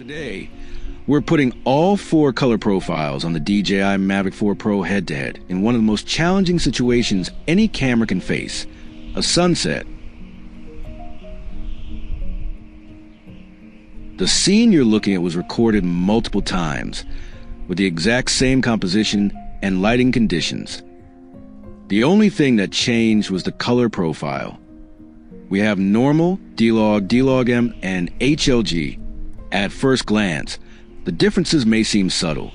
Today, we're putting all 4 color profiles on the DJI Mavic 4 Pro head-to-head in one of the most challenging situations any camera can face, a sunset. The scene you're looking at was recorded multiple times, with the exact same composition and lighting conditions. The only thing that changed was the color profile. We have normal, D-Log, D-Log-M, and HLG. At first glance, the differences may seem subtle,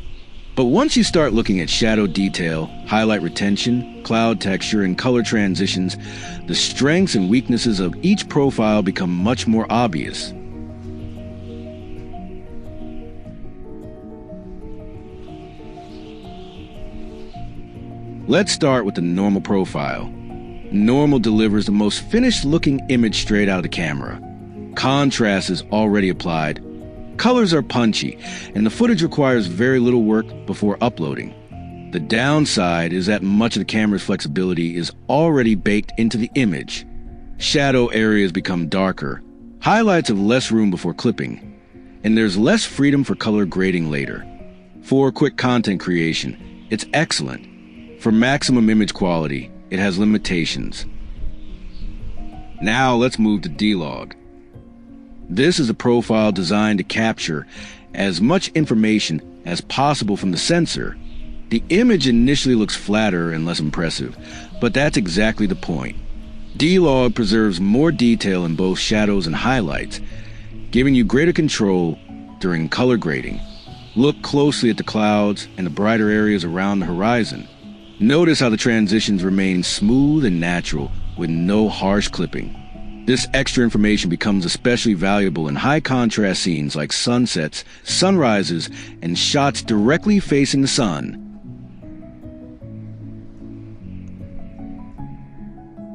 but once you start looking at shadow detail, highlight retention, cloud texture, and color transitions, the strengths and weaknesses of each profile become much more obvious. Let's start with the normal profile. Normal delivers the most finished-looking image straight out of the camera. Contrast is already applied. Colors are punchy, and the footage requires very little work before uploading. The downside is that much of the camera's flexibility is already baked into the image. Shadow areas become darker, highlights have less room before clipping, and there's less freedom for color grading later. For quick content creation, it's excellent. For maximum image quality, it has limitations. Now let's move to D-Log. This is a profile designed to capture as much information as possible from the sensor. The image initially looks flatter and less impressive, but that's exactly the point. D-Log preserves more detail in both shadows and highlights, giving you greater control during color grading. Look closely at the clouds and the brighter areas around the horizon. Notice how the transitions remain smooth and natural with no harsh clipping. This extra information becomes especially valuable in high-contrast scenes like sunsets, sunrises, and shots directly facing the sun.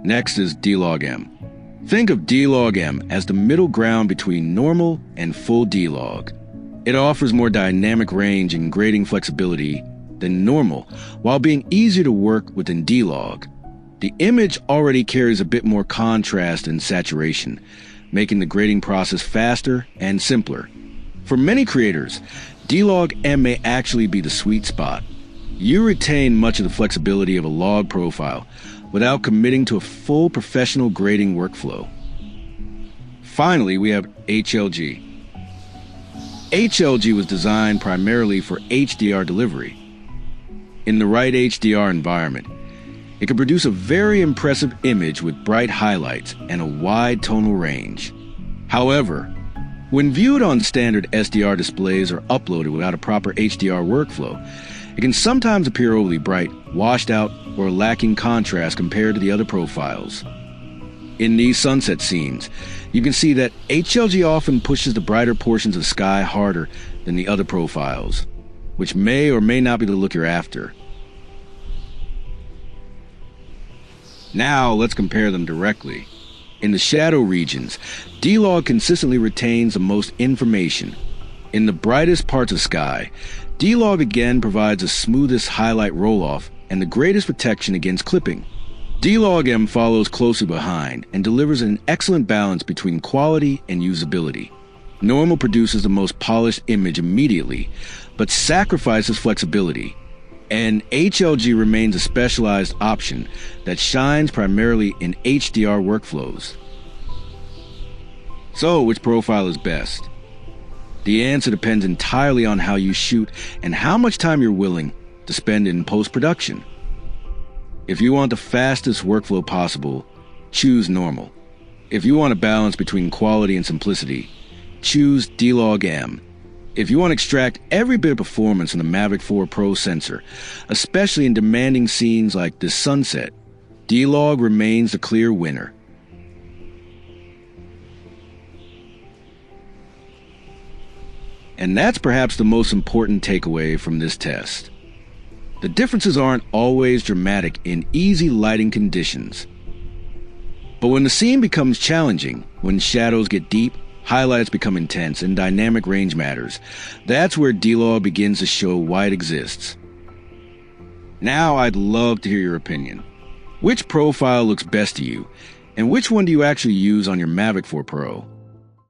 Next is D-Log-M. Think of D-Log-M as the middle ground between normal and full D-Log. It offers more dynamic range and grading flexibility than normal, while being easier to work within D-Log. The image already carries a bit more contrast and saturation, making the grading process faster and simpler. For many creators, D-Log-M may actually be the sweet spot. You retain much of the flexibility of a log profile without committing to a full professional grading workflow. Finally, we have HLG. HLG was designed primarily for HDR delivery. In the right HDR environment, it can produce a very impressive image with bright highlights and a wide tonal range. However, when viewed on standard SDR displays or uploaded without a proper HDR workflow, it can sometimes appear overly bright, washed out, or lacking contrast compared to the other profiles. In these sunset scenes, you can see that HLG often pushes the brighter portions of the sky harder than the other profiles, which may or may not be the look you're after. Now let's compare them directly. In the shadow regions, D-Log consistently retains the most information. In the brightest parts of sky, D-Log again provides the smoothest highlight roll-off and the greatest protection against clipping. D-Log-M follows closely behind and delivers an excellent balance between quality and usability. Normal produces the most polished image immediately, but sacrifices flexibility. And HLG remains a specialized option that shines primarily in HDR workflows. So, which profile is best? The answer depends entirely on how you shoot and how much time you're willing to spend in post-production. If you want the fastest workflow possible, choose normal. If you want a balance between quality and simplicity, choose D-Log-M. If you want to extract every bit of performance from the Mavic 4 Pro sensor, especially in demanding scenes like this sunset, D-Log remains the clear winner. And that's perhaps the most important takeaway from this test. The differences aren't always dramatic in easy lighting conditions. But when the scene becomes challenging, when shadows get deep, highlights become intense, and dynamic range matters, that's where D-Log begins to show why it exists. Now I'd love to hear your opinion. Which profile looks best to you, and which one do you actually use on your Mavic 4 Pro?